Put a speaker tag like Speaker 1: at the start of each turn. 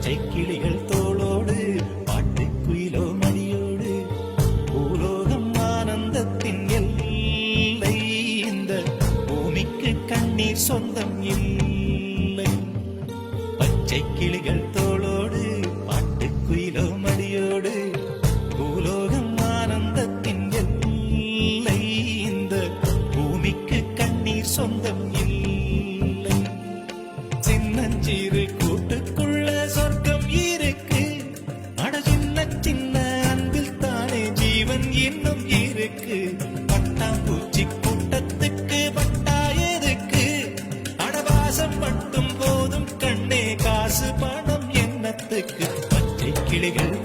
Speaker 1: பச்சை கிளிகள் தோளோடு பாட்டுக்குயிலோ மணியோடு பூலோகம் ஆனந்தத்தின் எல்லை இந்த பூமிக்கு கண்ணீர் சொந்தம் இல்லை பச்சை கிளிகள் தோளோடு பாட்டுக்குயிலோ மணியோடு பூலோகம் ஆனந்தத்தின் எல்லை இந்த பூமிக்கு கண்ணீர் சொந்தம் இல்லை சின்னஞ்சிறு கூட்டுக்குள்ள சொர்க்கம் இருக்கு அட சின்ன சின்ன அன்பில் தானே ஜீவன் இன்னும் இருக்கு பட்டாம்பூச்சி கூட்டத்துக்கு பட்டா எதுக்கு அடவாசம் மட்டும் போதும் கண்ணே காசு பணம் என்னத்துக்கு பச்சை கிளிகள்